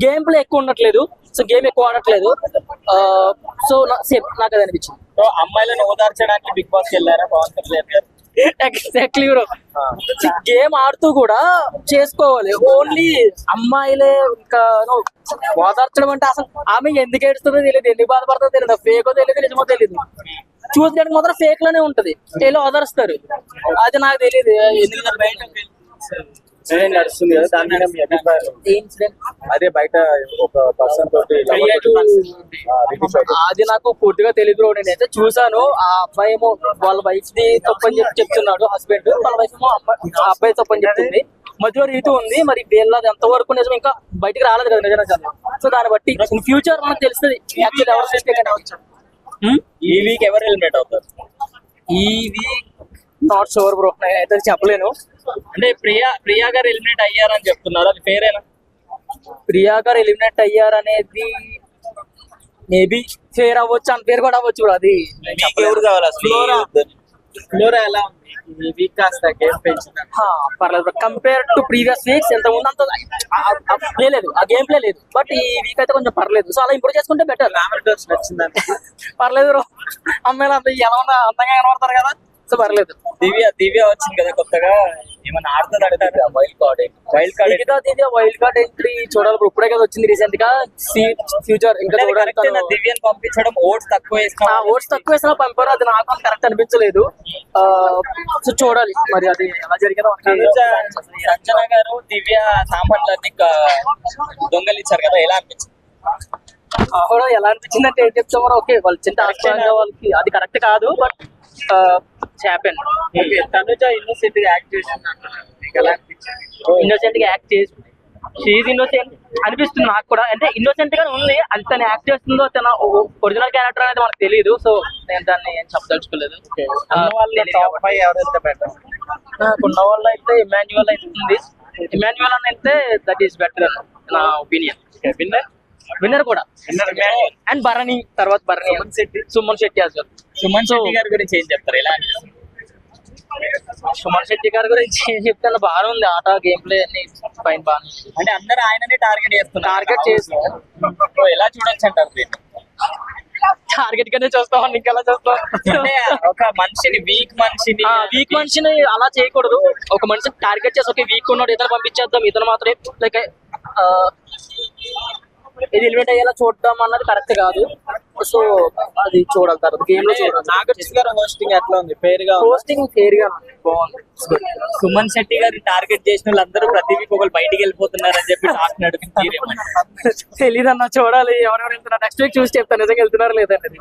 Game play ఎక్కువ ఉండట్లేదు, so game ఎక్కువ ఆడట్లేదు. సో సేమ్ నాకు అది అనిపించింది. సో అమ్మాయిలను ఓదార్చడానికి బిగ్ బాస్ వెళ్ళారా పవన్ కళ్యాణ్ గారు? Exactly bro. గేమ్ ఆడుతూ కూడా చేసుకోవాలి. ఓన్లీ అమ్మాయిలే ఇంకా ఓదార్చడం అంటే అసలు ఆమె ఎందుకు ఏడుస్తుందో తెలియదు, ఎందుకు బాధపడుతుందో తెలియదు, ఫేకో తెలియదు, నిజమో తెలియదు. చూసడానికి మాత్రం ఫేక్ లోనే ఉంటది, వీళ్ళు ఓదారుస్తారు. అది నాకు తెలియదు. నడుస్తుంది కదా, దాని మీద మీ అభిప్రాయం? అదే బయట ఒక పర్సన్ తోటి అది నాకు పూర్తిగా తెలియదు. నేనైతే చూసాను, ఆ అబ్బాయి ఏమో వాళ్ళ వైఫ్ ది తప్పని చెప్తున్నాడు హస్బెండ్, వాళ్ళ వైఫ్ ఏమో ఆ అబ్బాయి తప్పని చెప్తుంది. మధ్యలో రీతి ఉంది, మరి వీళ్ళది ఎంతవరకు నిజం ఇంకా బయటకు రాలేదు కదా నిజంగా. సో దాన్ని బట్టి ఇన్ ఫ్యూచర్ మనకు తెలుస్తుంది యాక్చువల్లీ ఎవరు మిస్టేక్ అని అవచ్చు. ఈ వీక్ ఎవరు ఎలిమినేట్ అవుతారు? ఈ వీక్ నాట్ షూర్ బ్రో, నేనైతే చెప్పలేను. అంటే ప్రియా గారు ఎలిమినేట్ అయ్యారని చెప్తున్నారు, అది ఫేరేనా? ప్రియా గారు ఎలిమినేట్ అయ్యారనేది మేబీ ఫేర్ అవ్వచ్చు, అని పేరు కూడా అవ్వచ్చు. అది మీకు ఎవరు కావాలి అసలు? ఫ్లోరా ఎలా ఉంది ఈ వీక్? కాస్త గేమ్ పెంచింది, పర్లేదు. కంపేర్ టు ప్రీవియస్ వీక్స్ ఎంత ముందు అంత ప్లే లేదు, ఆ గేమ్ ప్లే లేదు. బట్ ఈ వీక్ అయితే కొంచెం పర్లేదు. సో అలా ఇంప్రూవ్ చేసుకుంటే బెటర్. నచ్చిందని పర్లేదు బ్రో, అమ్మాయిలు అంత ఎలా ఉన్నా అందంగా కనబడతారు కదా, సో పర్లేదు. దివ్య వచ్చింది కదా కొత్తగా, ఏమన్నా ఆడుతుంది అంటారు? వైల్డ్ కార్డ్ దివ్య వైల్డ్ కార్డ్ ఎంట్రీ చూడాలి బ్రో. ఇప్పుడే కదా వచ్చింది రీసెంట్ గా. ఫ్యూచర్ ఇంకా దివ్యని పంపించడం, ఓట్స్ తక్కువ వేసినా పంపారు, అది నాకు కరెక్ట్ అనిపించలేదు. సో చూడాలి మరి అది ఎలా జరిగిందో. సంజన గారు దివ్య సామాన్లన్నీ దొంగలిచ్చారు కదా, ఎలా అనిపించింది? కూడా ఎలా అనిపించింది అంటే ఏం చెప్తామో, ఓకే వాళ్ళు చిన్న ఆస్ట్రాంగా వాళ్ళకి అది కరెక్ట్ కాదు, బట్ హ్యాపెన్. తనుజ ఇన్నోసెంట్ గా యాక్ట్ చేసింది, ఇన్నోసెంట్ గా యాక్ట్ చేసి షీఈ్ ఇన్నోసెంట్ అనిపిస్తుంది నాకు కూడా. అంటే ఇన్నోసెంట్ గా ఉంది, అది తను యాక్ట్ చేస్తుందో తన ఒరిజినల్ క్యారెక్టర్ అనేది మనకు తెలియదు. సో నేను దాన్ని ఏం చెప్పదలుచుకోలేదు. ఉన్న వాళ్ళు అయితే ఇమాన్యువల్ అవుతుంది. ఇమాన్యువల్ అని అయితే దట్ ఈస్ బెటర్ నా ఒపీనియన్. విన్నర్ కూడా అండ్ భరణి, తర్వాత భరణి, సుమన్ శెట్టి as well. సుమన్ శెట్టి గారి గురించి ఏం చెప్తారు, ఎలా అనిపిస్తుంది? సుమన్ శెట్టి గారి గురించి ఏం చెప్తాను, బాగా ఉంది ఆట, గేమ్ ప్లే అన్ని ఫైన్, బాగా. అంటే అందరూ ఆయననే టార్గెట్ చేసి ఎలా చూడొచ్చు అంటారు? టార్గెట్ గానే చూస్తాం, ఇంకెలా చూస్తాం? ఒక మనిషిని వీక్ మనిషిని అలా చేయకూడదు. ఒక మనిషిని టార్గెట్ చేసి ఒక వీక్ ఉన్నాడు ఇతను పంపించేద్దాం, ఇతను మాత్రమే లైక్ ఇది ఎలిమినేట్ అయ్యేలా చూడడం అన్నది కరెక్ట్ కాదు. సో అది చూడాలి, తర్వాత గేమ్ లో చూడాలి. నాగార్జున గారు హోస్టింగ్ ఎట్లా ఉంది? హోస్టింగ్ ఫెయిర్ గా బాగుంది. సుమన్ శెట్టి గారిని టార్గెట్ చేసిన వాళ్ళందరూ ప్రతి వీక్ ఒకరు బయటికి వెళ్ళిపోతున్నారు అని చెప్పి టాక్ నడుపుతుంది. తెలీదన్న, చూడాలి ఎవరెవరు వెళ్తున్నారు. నెక్స్ట్ వీక్ చూసి చెప్తాను నిజంగా వెళ్తున్నారు లేదన్నది.